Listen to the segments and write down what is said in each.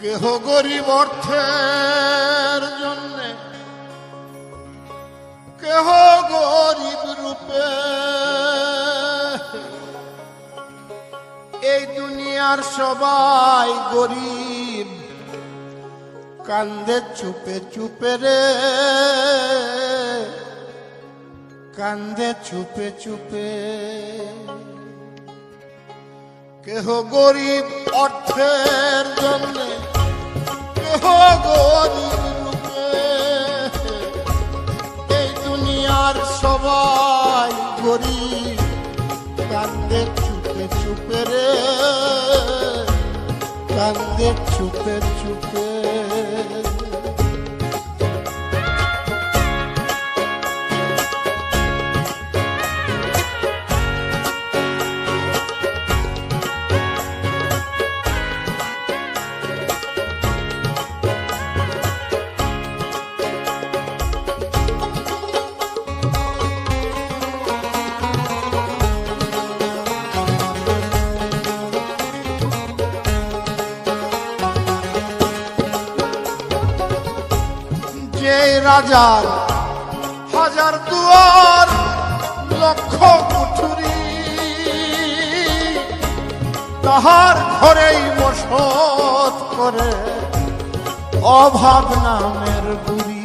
কেহ গরিব অর্থের জন্যে, কেহ গরিব রূপে, এই দুনিয়ার সবাই গরিব, কান্দে চুপে চুপে রে, কান্দে চুপে চুপে। কেহ গরিব অর্থের জন্যে, কেহ গরিব রূপে, এই দুনিয়ার সবাই গরিব, কান্দে চুপে চুপে রে, কান্দে চুপে চুপে। যে রাজার হাজার দুয়ার, লক্ষ কুঠুরি, তাহার ঘরেই বসত করে অভাব নামের বুড়ি।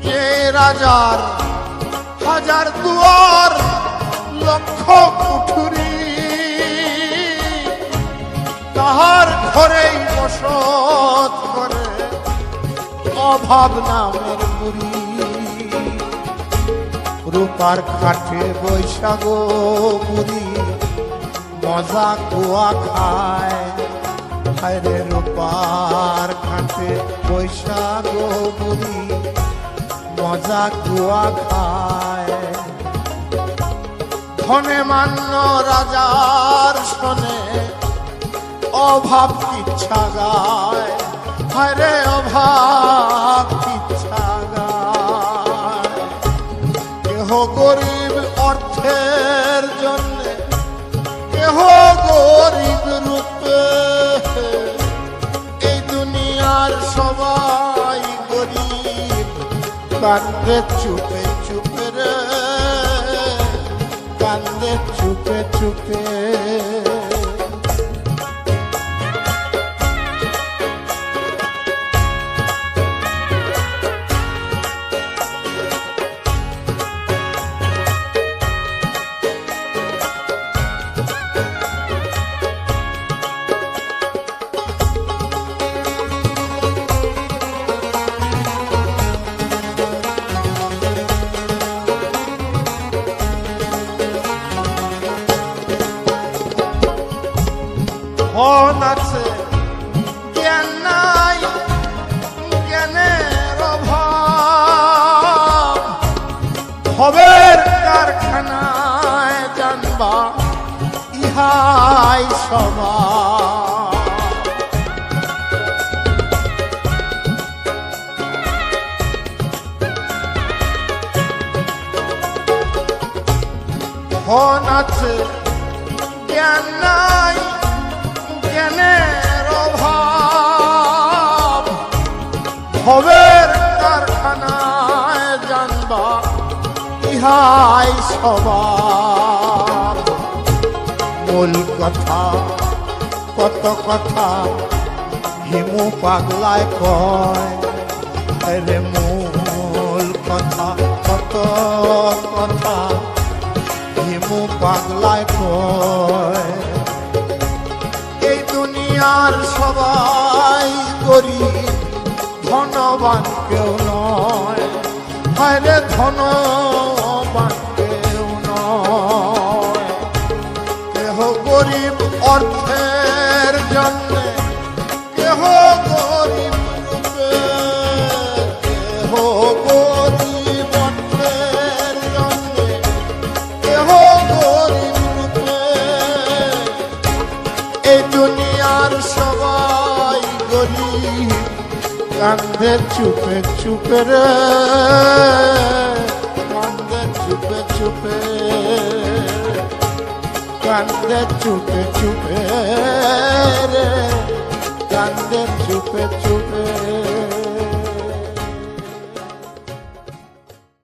যে রাজার হাজার দুয়ার, লক্ষ কুঠুরি, তাহার ঘরেই বসত করে অভাব নামের বুড়ি। রূপার কাঠে বৈশাখ বুড়ি, মজা কুয়া খায়, হায়রে রূপার কাঠে বৈশাখ বুড়ি, মজা কুয়া খায়। ধনে মান্য রাজার শোনে অভাব ইচ্ছা গায়, হায়রে অভাব ইচ্ছা গায়। কেহ গরিব অর্থের জন্যে, কেহ গরিব রূপে, এই দুনিয়ার সবাই গরিব, কান্দে চুপে চুপে রে, কান্দে চুপে চুপে। ধন আছে জ্ঞান নাই, জ্ঞানের অভাব, ভবের কারখানায় জানবা ইহাই স্বভাব। ধন আছে জ্ঞান নাই, জ্ঞানের অভাব, ভবের কারখানায় জানবা ইহাই স্বভাব। মূল কথা কত কথা হিমু পাগলায় কয়, রে মূল কথা কত কথা হিমু পাগলায় কয়। এই দুনিয়ার সবাই গরিব, ধনবান কেউ নয়, হায়রে ধনবান কেউ নয়। কেহ গরিব অর্থের জন্যে, কেহ গরিব রূপে, কেহ গরিব অর্থের জন্যে, কেহ গরিব রূপে, এই দুনিয়ার সবাই গরিব, কান্দে চুপে চুপে রে, চুপে চুপে কান্দে চুপে চুপে রে কান্দে চুপে চুপে